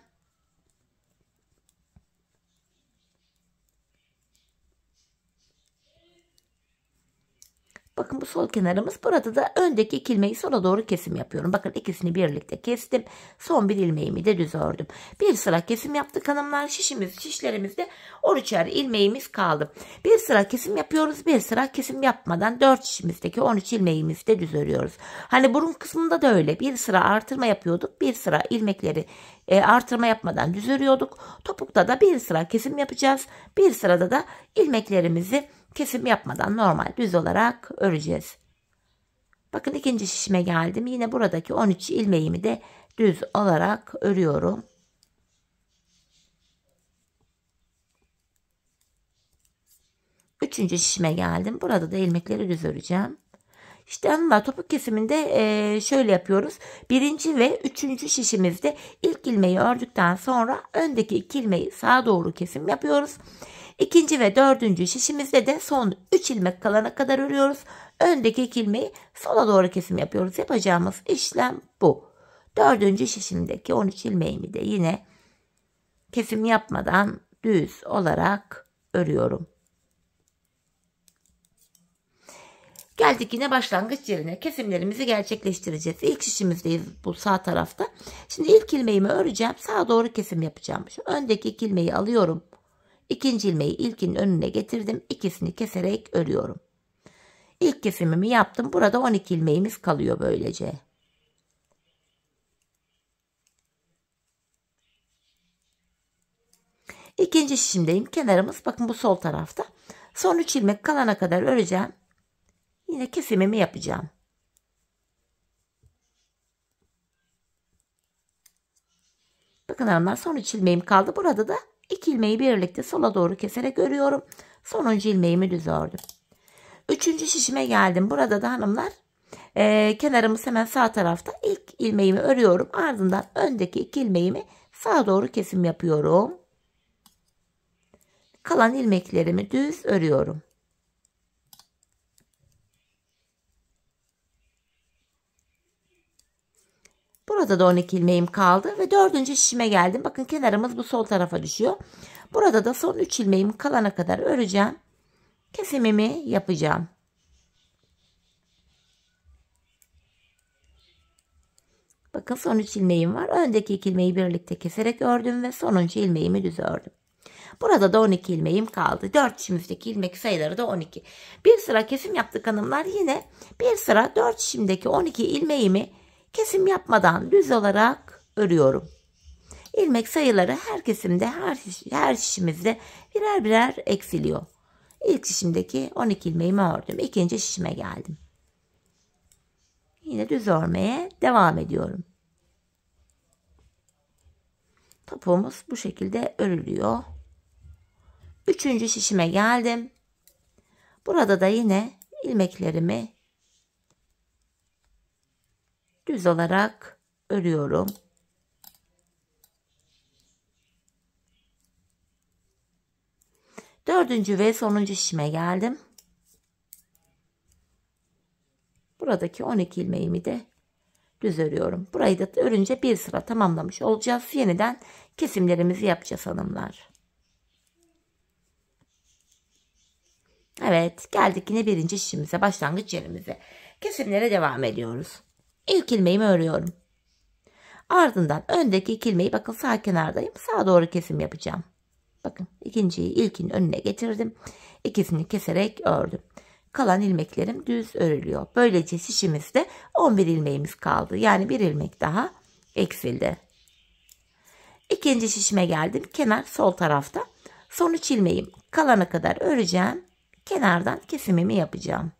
Bakın bu sol kenarımız. Burada da öndeki 2 ilmeği sola doğru kesim yapıyorum. Bakın ikisini birlikte kestim. Son bir ilmeğimi de düz ördüm. Bir sıra kesim yaptık hanımlar. Şişlerimizde 13'er ilmeğimiz kaldı. Bir sıra kesim yapıyoruz. Bir sıra kesim yapmadan 4 şişimizdeki 13 ilmeğimizi de düz örüyoruz. Hani burun kısmında da öyle. Bir sıra artırma yapıyorduk. Bir sıra ilmekleri artırma yapmadan düz örüyorduk. Topukta da bir sıra kesim yapacağız. Bir sırada da ilmeklerimizi kesim yapmadan normal düz olarak öreceğiz. Bakın ikinci şişime geldim. Yine buradaki 13 ilmeğimi de düz olarak örüyorum. Üçüncü şişime geldim. Burada da ilmekleri düz öreceğim. İşte hanımlar, topuk kesiminde şöyle yapıyoruz. Birinci ve üçüncü şişimizde ilk ilmeği ördükten sonra öndeki 2 ilmeği sağa doğru kesim yapıyoruz. İkinci ve dördüncü şişimizde de son 3 ilmek kalana kadar örüyoruz. Öndeki 2 ilmeği sola doğru kesim yapıyoruz. Yapacağımız işlem bu. Dördüncü şişimdeki 13 ilmeğimi de yine kesim yapmadan düz olarak örüyorum. Geldik yine başlangıç yerine. Kesimlerimizi gerçekleştireceğiz. İlk şişimizdeyiz bu sağ tarafta. Şimdi ilk ilmeğimi öreceğim. Sağa doğru kesim yapacağım. Şu öndeki 2 ilmeği alıyorum. İkinci ilmeği ilkinin önüne getirdim. İkisini keserek örüyorum. İlk kesimimi yaptım. Burada 12 ilmeğimiz kalıyor böylece. İkinci şişimdeyim. Kenarımız bakın bu sol tarafta. Son 3 ilmek kalana kadar öreceğim. Yine kesimimi yapacağım. Bakın hanımlar, son 3 ilmeğim kaldı. Burada da 2 ilmeği birlikte sola doğru keserek örüyorum. Sonuncu ilmeğimi düz ördüm. Üçüncü şişime geldim. Burada da hanımlar kenarımız hemen sağ tarafta. İlk ilmeğimi örüyorum. Ardından öndeki 2 ilmeğimi sağa doğru kesim yapıyorum. Kalan ilmeklerimi düz örüyorum. Burada da 12 ilmeğim kaldı ve dördüncü şişime geldim. Bakın kenarımız bu sol tarafa düşüyor. Burada da son 3 ilmeğim kalana kadar öreceğim. Kesimimi yapacağım. Bakın son 3 ilmeğim var. Öndeki 2 ilmeği birlikte keserek ördüm ve sonuncu ilmeğimi düz ördüm. Burada da 12 ilmeğim kaldı. 4 şişimizdeki ilmek sayıları da 12. Bir sıra kesim yaptık hanımlar. Yine bir sıra 4 şişimdeki 12 ilmeğimi kesim yapmadan düz olarak örüyorum. İlmek sayıları her kesimde, her şişimizde birer birer eksiliyor. İlk şişimdeki 12 ilmeğimi ördüm. İkinci şişime geldim. Yine düz örmeye devam ediyorum. Topuğumuz bu şekilde örülüyor. Üçüncü şişime geldim. Burada da yine ilmeklerimi düz olarak örüyorum. Dördüncü ve sonuncu şişime geldim. Buradaki 12 ilmeğimi de düz örüyorum. Burayı da örünce bir sıra tamamlamış olacağız. Yeniden kesimlerimizi yapacağız hanımlar. Evet, geldik yine birinci şişimize, başlangıç yerimize. Kesimlere devam ediyoruz. İlk ilmeğimi örüyorum. Ardından öndeki 2 ilmeği, bakın sağ kenardayım. Sağa doğru kesim yapacağım. Bakın ikinciyi ilkin önüne getirdim. İkisini keserek ördüm. Kalan ilmeklerim düz örülüyor. Böylece şişimizde 11 ilmeğimiz kaldı. Yani bir ilmek daha eksildi. İkinci şişime geldim. Kenar sol tarafta. Son 3 ilmeğim kalana kadar öreceğim. Kenardan kesimimi yapacağım.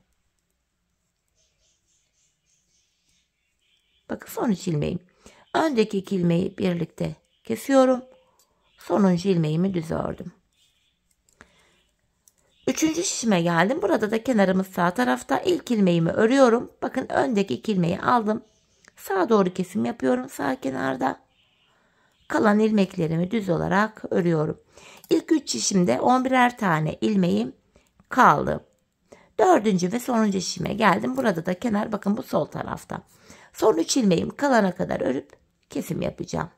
Bakın son 3 ilmeğim. Öndeki 2 ilmeği birlikte kesiyorum. Sonuncu ilmeğimi düz ördüm. Üçüncü şişime geldim. Burada da kenarımız sağ tarafta. İlk ilmeğimi örüyorum. Bakın öndeki 2 ilmeği aldım. Sağa doğru kesim yapıyorum sağ kenarda. Kalan ilmeklerimi düz olarak örüyorum. İlk 3 şişimde 11'er tane ilmeğim kaldı. Dördüncü ve sonuncu şişime geldim. Burada da kenar bakın bu sol tarafta. Son 3 ilmeğim kalana kadar örüp kesim yapacağım.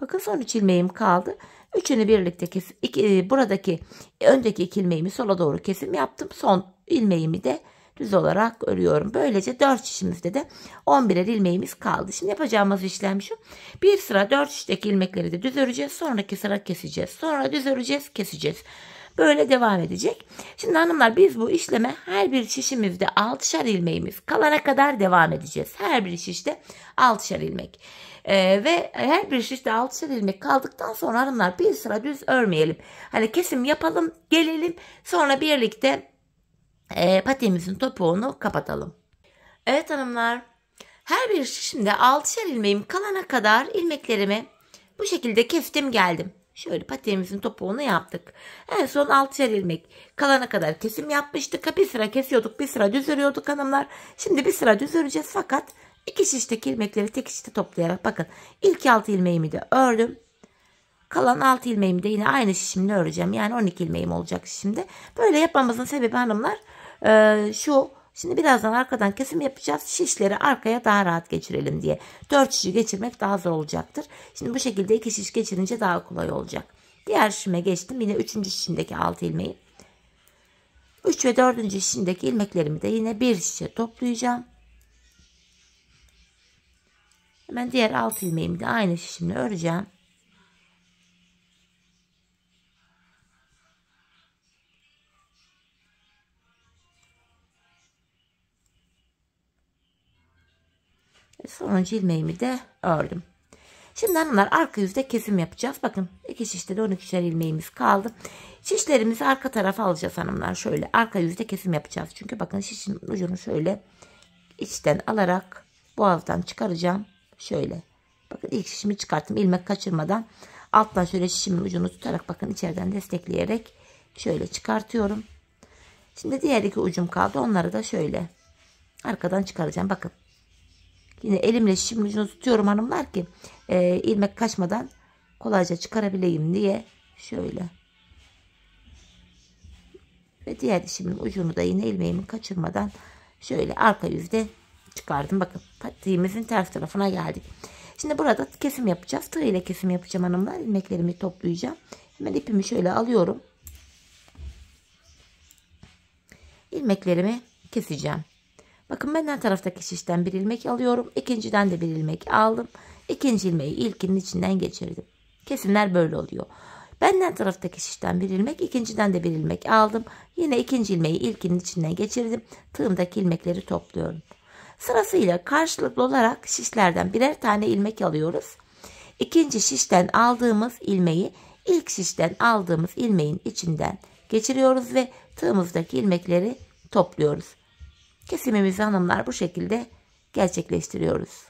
Bakın son 3 ilmeğim kaldı. Üçünü birlikte buradaki öndeki 2 ilmeğimi sola doğru kesim yaptım. Son ilmeğimi de düz olarak örüyorum. Böylece 4 şişimizde de 11'er ilmeğimiz kaldı. Şimdi yapacağımız işlem şu. Bir sıra 4 şişteki ilmekleri de düz öreceğiz. Sonraki sıra keseceğiz. Sonra düz öreceğiz, keseceğiz. Böyle devam edecek. Şimdi hanımlar biz bu işleme her bir şişimizde 6'şar ilmeğimiz kalana kadar devam edeceğiz. Her bir şişte 6'şar ilmek. Ve her bir şişte 6'şar ilmek kaldıktan sonra hanımlar bir sıra düz örmeyelim. Hani kesim yapalım, gelelim, sonra birlikte patiğimizin topuğunu kapatalım. Evet hanımlar, her bir şişimde 6'şar ilmeğim kalana kadar ilmeklerimi bu şekilde kestim geldim. Şöyle patiğimizin topuğunu yaptık. En son 6'şar ilmek kalana kadar kesim yapmıştık. Bir sıra kesiyorduk, bir sıra düz örüyorduk hanımlar. Şimdi bir sıra düz öreceğiz fakat 2 şişteki ilmekleri tek şişte toplayarak bakın. İlk 6 ilmeğimi de ördüm. Kalan 6 ilmeğimi de yine aynı şişimle öreceğim. Yani 12 ilmeğim olacak şimdi. Böyle yapmamızın sebebi hanımlar şu. Şimdi birazdan arkadan kesim yapacağız. Şişleri arkaya daha rahat geçirelim diye. 4 şişi geçirmek daha zor olacaktır. Şimdi bu şekilde 2 şiş geçirince daha kolay olacak. Diğer şişime geçtim. Yine 3. şişindeki 6 ilmeği. 3 ve 4. şişindeki ilmeklerimi de yine bir şişe toplayacağım. Hemen diğer 6 ilmeğimi de aynı şişimle öreceğim. Sonuncu ilmeğimi de ördüm. Şimdi hanımlar arka yüzde kesim yapacağız. Bakın 2 şişte de 12'şer ilmeğimiz kaldı. Şişlerimizi arka tarafa alacağız hanımlar. Şöyle arka yüzde kesim yapacağız. Çünkü bakın şişin ucunu şöyle içten alarak boğazdan çıkaracağım. Şöyle. Bakın ilk şişimi çıkarttım ilmek kaçırmadan. Alttan şöyle şişimin ucunu tutarak bakın içeriden destekleyerek şöyle çıkartıyorum. Şimdi diğer 2 ucum kaldı. Onları da şöyle arkadan çıkaracağım. Bakın. Yine elimle şişimin ucunu tutuyorum hanımlar ki ilmek kaçmadan kolayca çıkarabileyim diye. Şöyle. Ve diğer şişimin ucunu da yine ilmeğimi kaçırmadan şöyle arka yüzde çıkardım. Bakın patiğimizin ters tarafına geldik. Şimdi burada kesim yapacağız. Tığ ile kesim yapacağım hanımlar. İlmeklerimi toplayacağım. Hemen ipimi şöyle alıyorum. İlmeklerimi keseceğim. Bakın ben her taraftaki şişten bir ilmek alıyorum. İkinciden de bir ilmek aldım. İkinci ilmeği ilkinin içinden geçirdim. Kesimler böyle oluyor. Benden taraftaki şişten bir ilmek, ikinciden de bir ilmek aldım. Yine ikinci ilmeği ilkinin içinden geçirdim. Tığımdaki ilmekleri topluyorum. Sırasıyla karşılıklı olarak şişlerden birer tane ilmek alıyoruz. İkinci şişten aldığımız ilmeği ilk şişten aldığımız ilmeğin içinden geçiriyoruz ve tığımızdaki ilmekleri topluyoruz. Kesimimizi hanımlar bu şekilde gerçekleştiriyoruz.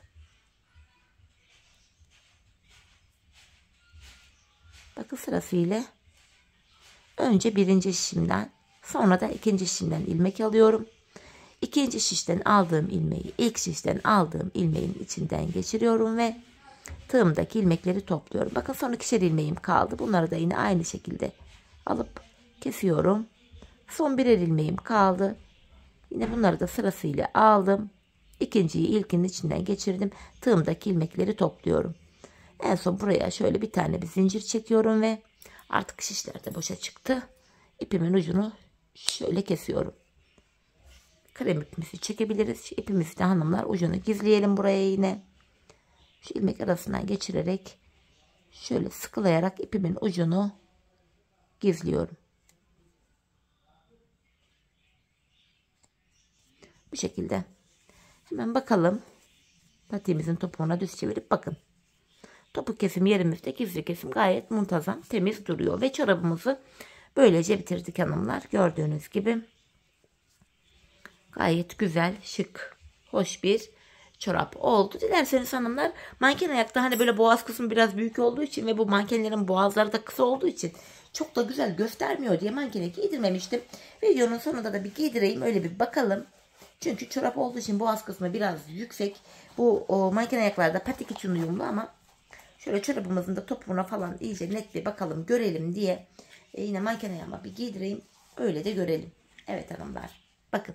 Bakın sırasıyla önce birinci şişimden sonra da ikinci şişimden ilmek alıyorum. İkinci şişten aldığım ilmeği ilk şişten aldığım ilmeğin içinden geçiriyorum ve tığımdaki ilmekleri topluyorum. Bakın son 2'şer ilmeğim kaldı. Bunları da yine aynı şekilde alıp kesiyorum. Son birer ilmeğim kaldı. Yine bunları da sırasıyla aldım. İkinciyi ilkinin içinden geçirdim. Tığımdaki ilmekleri topluyorum. En son buraya şöyle bir tane bir zincir çekiyorum ve artık şişler de boşa çıktı. İpimin ucunu şöyle kesiyorum. Krem ipimizi çekebiliriz. Şu ipimizi de hanımlar ucunu gizleyelim buraya yine. Şu ilmek arasından geçirerek şöyle sıkılayarak ipimin ucunu gizliyorum. Bu şekilde. Hemen bakalım. Patiğimizin topuğuna düz çevirip bakın. Topuk kesim yerimizde gizli kesim gayet muntazam, temiz duruyor. Ve çorabımızı böylece bitirdik hanımlar. Gördüğünüz gibi gayet güzel, şık, hoş bir çorap oldu. Dilerseniz hanımlar manken ayakta hani böyle boğaz kısmı biraz büyük olduğu için ve bu mankenlerin boğazları da kısa olduğu için çok da güzel göstermiyor diye mankene giydirmemiştim. Videonun sonunda da bir giydireyim öyle bir bakalım. Çünkü çorap olduğu için boğaz kısmı biraz yüksek. Bu manken ayaklarda patik için uyumlu ama şöyle çorabımızın da topuğuna falan iyice net bir bakalım görelim diye yine manken ayağıma bir giydireyim. Öyle de görelim. Evet hanımlar. Bakın.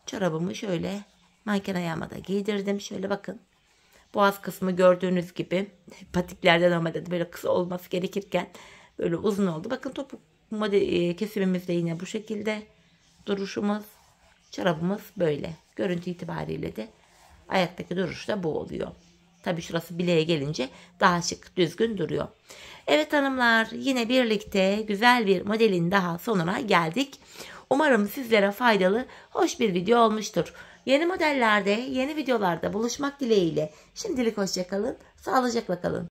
Çorabımı şöyle manken ayağıma da giydirdim. Şöyle bakın. Boğaz kısmı gördüğünüz gibi patiklerde normalde de böyle kısa olması gerekirken böyle uzun oldu. Bakın topuk kesimimiz de yine bu şekilde. Duruşumuz, çorabımız böyle. Görüntü itibariyle de ayaktaki duruş da bu oluyor. Tabii şurası bileğe gelince daha şık, düzgün duruyor. Evet hanımlar, yine birlikte güzel bir modelin daha sonuna geldik. Umarım sizlere faydalı, hoş bir video olmuştur. Yeni modellerde, yeni videolarda buluşmak dileğiyle. Şimdilik hoşça kalın, sağlıcakla kalın.